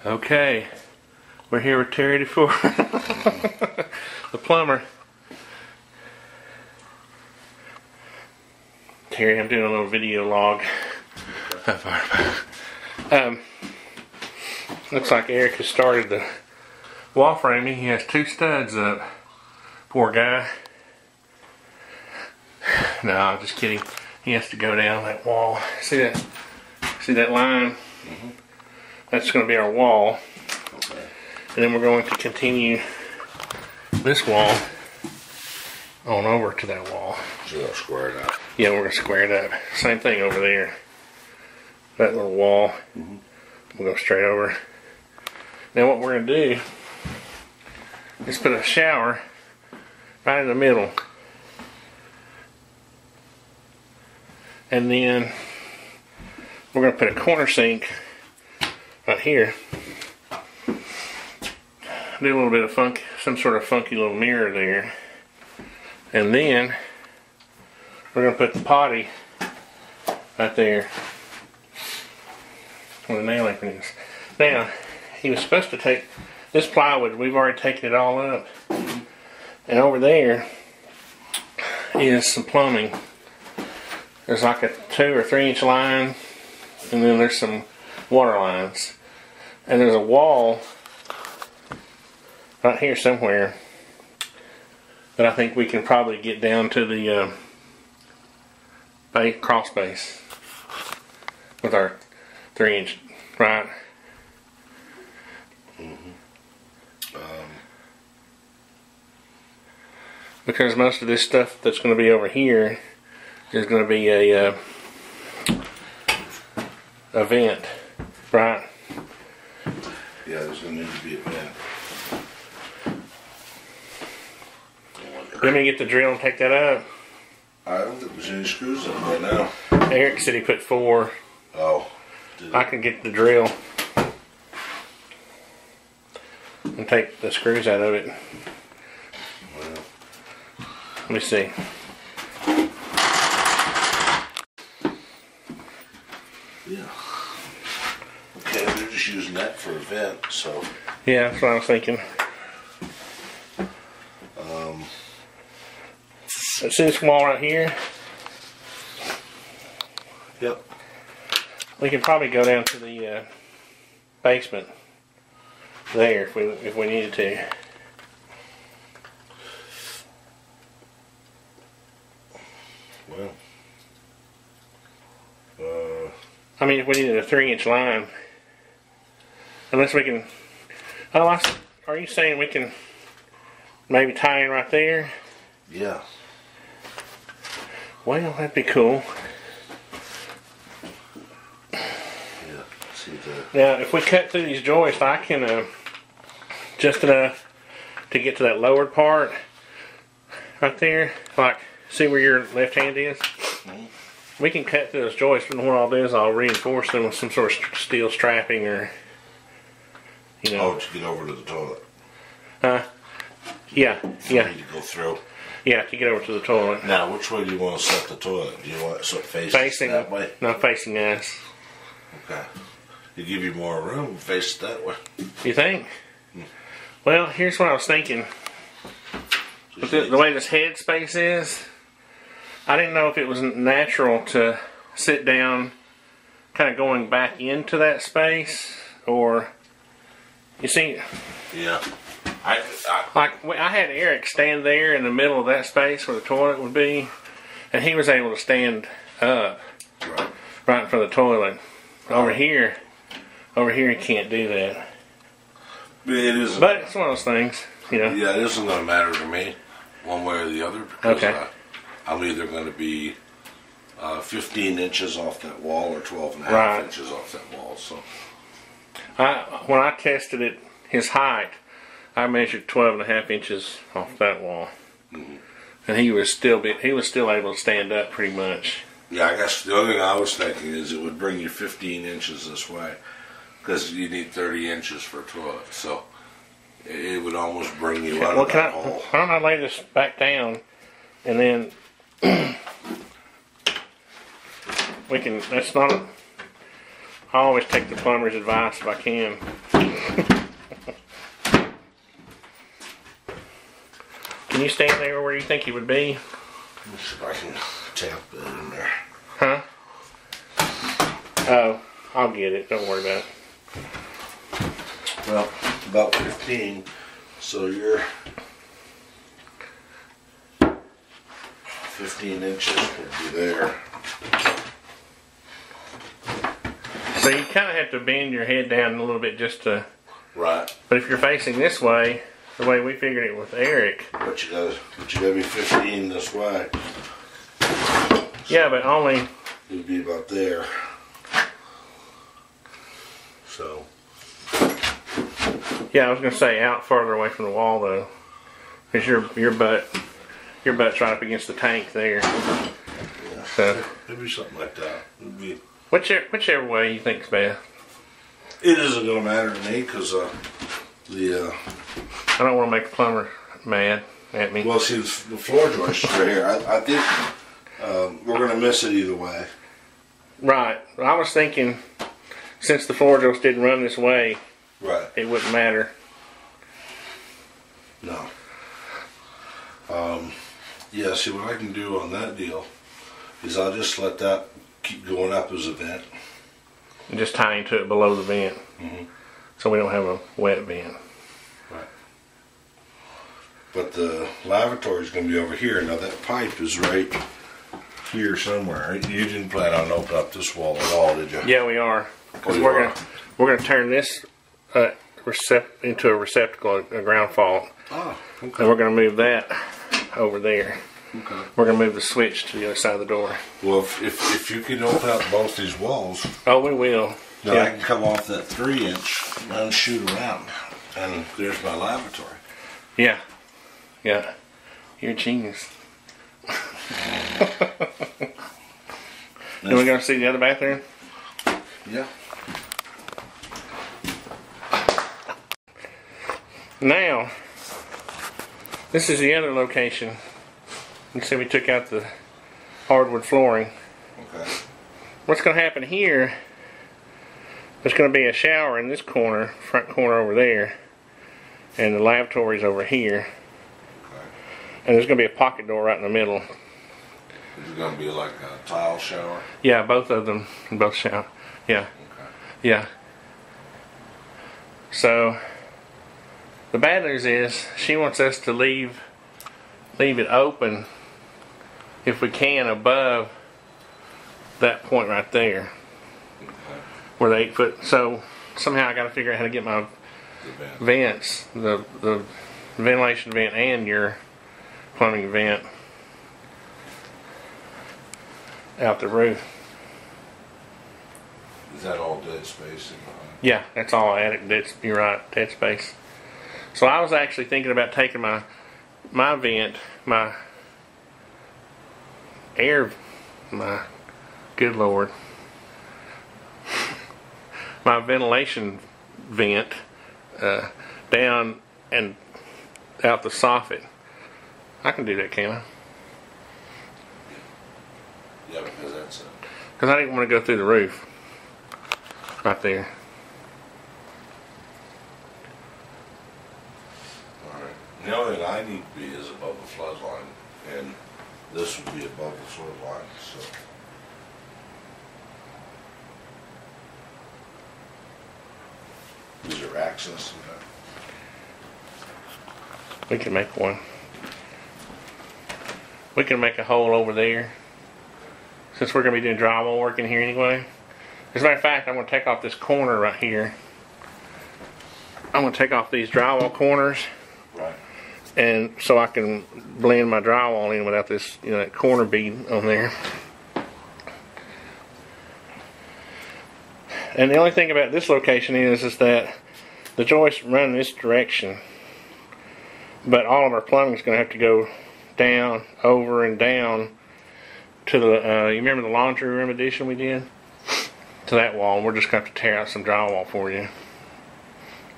Okay, we're here with Terry Dufor, the plumber. Terry, I'm doing a little video log. Looks like Eric has started the wall framing. He has 2 studs up. Poor guy. No, I'm just kidding. He has to go down that wall. See that? See that line? Mm-hmm. That's going to be our wall. Okay. And then we're going to continue this wall on over to that wall. So you'll square it up. Yeah, we're going to square it up. Same thing over there. That little wall. Mm-hmm. We'll go straight over. Now what we're going to do is put a shower right in the middle. And then we're going to put a corner sink right here. Do a little bit of funk, some sort of funky little mirror there. And then we're going to put the potty right there where the nail apron is. Now, he was supposed to take this plywood, we've already taken it all up. And over there is some plumbing. There's like a 2 or 3 inch line, and then there's some water lines. And there's a wall right here somewhere that I think we can probably get down to the crawl space with our 3 inch, right? Because most of this stuff that's going to be over here is going to be a vent, right? Yeah, there's going to need to be a vent. Let me get the drill and take that up. I don't think there's any screws in it right now. Eric said he put 4. Oh. I can get the drill and take the screws out of it. Well. Let me see. Yeah. Okay, they're just using that for a vent, so. Yeah, that's what I was thinking. See this wall right here? Yep. We can probably go down to the basement there if we needed to. Well. I mean, if we needed a 3 inch line, unless we can. Oh, are you saying we can maybe tie in right there? Yeah. Well, that'd be cool. Yeah. See that. Now, if we cut through these joists, I can just enough to get to that lowered part right there. Like, see where your left hand is? Mm-hmm. We can cut through those joists, and what I'll do is I'll reinforce them with some sort of steel strapping, or you know. Oh, to get over to the toilet. Yeah. You need to go through. Yeah, to get over to the toilet. Now, which way do you want to set the toilet? Do you want it facing that way? No, facing us. Okay. You give you more room, face it that way. You think? Well, here's what I was thinking. With the way this head space is, I didn't know if it was natural to sit down kind of going back into that space, or, you see. Yeah. I had Eric stand there in the middle of that space where the toilet would be, and he was able to stand up right in front of the toilet. Over here he can't do that. But it's one of those things, you know. Yeah, it isn't going to matter to me, one way or the other, because okay. I'm either going to be 15 inches off that wall or 12 and a half inches off that wall. So, when I tested it, his height, I measured 12.5 inches off that wall, and he was still able to stand up pretty much. Yeah, I guess the other thing I was thinking is it would bring you 15 inches this way, because you need 30 inches for a toilet. So it would almost bring you out of that hole. Why don't I lay this back down, and then we can. That's not. I always take the plumber's advice if I can. Can you stand there where you think he would be? Let me see if I can tap that in there. Huh? Oh, I'll get it. Don't worry about it. Well, about 15. So you're 15 inches would be there. So you kind of have to bend your head down a little bit just to... Right. But if you're facing this way, the way we figured it with Eric... But you gotta be 15 this way. Yeah, but only... It would be about there. So... Yeah, I was gonna say out farther away from the wall though, because your butt's right up against the tank there. Yeah. So maybe something like that. It'd be whichever way you think's best. It isn't gonna matter to me because I don't want to make the plumber mad at me. Well, see the floor joist is right here. I think we're gonna miss it either way. Right. I was thinking since the floor joist didn't run this way. Right. It wouldn't matter. No. Yeah, see what I can do on that deal is I'll just let that keep going up as a vent. And just tie into it below the vent. Mm-hmm. So we don't have a wet vent. Right. But the lavatory is going to be over here. Now that pipe is right here somewhere. You didn't plan on opening up this wall at all, did you? Yeah, we are. Because we're gonna turn this into a receptacle, a ground fault. Oh, okay. And we're going to move that over there. Okay. We're going to move the switch to the other side of the door. Well, if you can open up both these walls, oh, we will. Then I can come off that 3-inch and shoot around, and there's my lavatory. Yeah, yeah. You're a genius. Then we're going to see the other bathroom. Yeah. Now, this is the other location. You see we took out the hardwood flooring. Okay. What's going to happen here, there's going to be a shower in this corner, front corner over there, and the lavatory's over here. Okay. And there's going to be a pocket door right in the middle. Is it going to be like a tile shower? Yeah, both of them, both shower. Yeah. Okay. Yeah. So... the bad news is she wants us to leave it open if we can above that point right there. Okay. Where the 8 foot. So somehow I got to figure out how to get my vents, the ventilation vent and your plumbing vent out the roof. Is that all dead space in behind? Yeah, that's all attic. You're right, dead space. So I was actually thinking about taking my vent, my good Lord, my ventilation vent down and out the soffit. I can do that, can I? Yeah, because that's because I didn't want to go through the roof right there. The only thing I need to be is above the flood line, and this would be above the flood line, so. Is there access to that? We can make one. We can make a hole over there, since we're going to be doing drywall work in here anyway. As a matter of fact, I'm going to take off this corner right here. I'm going to take off these drywall corners. Right. And so I can blend my drywall in without this, that corner bead on there. And the only thing about this location is that the joists run this direction, but all of our plumbing is going to have to go down, over, and down to the. You remember the laundry room addition we did? To that wall. We're just going to have to tear out some drywall for you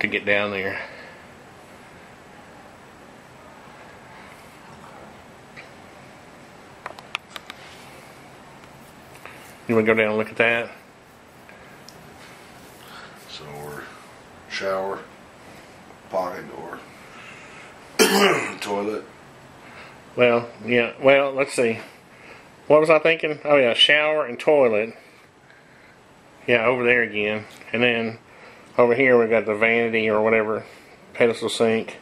to get down there. You want to go down and look at that? So we're shower, pocket door, toilet, Well, yeah. Well, let's see. What was I thinking? Oh yeah, shower and toilet. Yeah, over there again. And then over here we got the vanity or whatever, pedestal sink.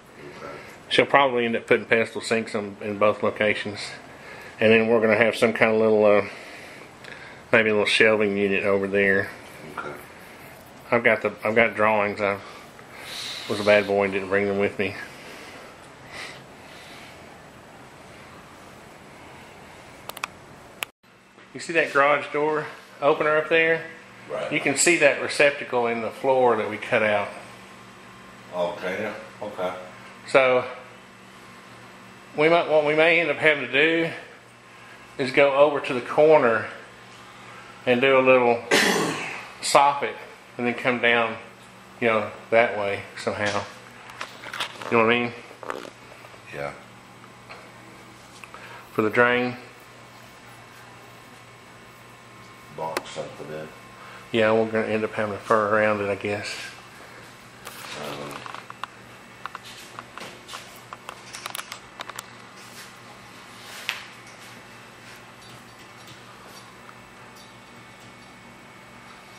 She'll probably end up putting pedestal sinks in both locations. And then we're going to have some kind of little, maybe a little shelving unit over there. Okay. I've got drawings. I was a bad boy and didn't bring them with me. You see that garage door opener up there? Right. You can see that receptacle in the floor that we cut out. Okay. Okay. So what we may end up having to do is go over to the corner and do a little soffit and then come down, you know, that way somehow. You know what I mean? Yeah. For the drain. Box something in. Yeah, we're going to end up having to fur around it, I guess.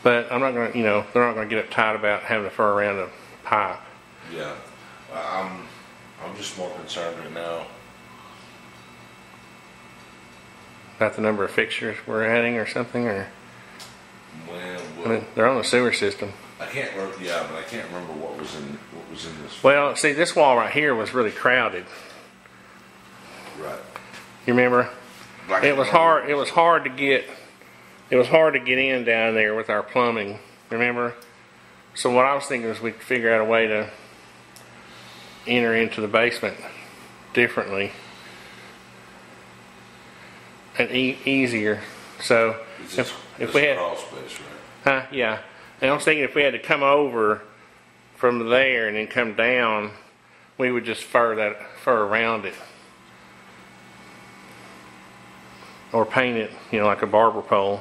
But I'm not going to, you know, they're not going to get uptight about having to fur around a pipe. Yeah. I'm just more concerned right now. About the number of fixtures we're adding or something, or Well, I mean, they're on the sewer system. I can't remember. Yeah, but I can't remember what was in this. Well, see, this wall right here was really crowded. Right. You remember? It was hard. It was hard to get. It was hard to get in down there with our plumbing. Remember? So what I was thinking is we'd figure out a way to enter into the basement differently and easier. So if we had, crawl space, right? yeah. And I was thinking if we had to come over from there and then come down, we would just fur around it, or paint it, you know, like a barber pole.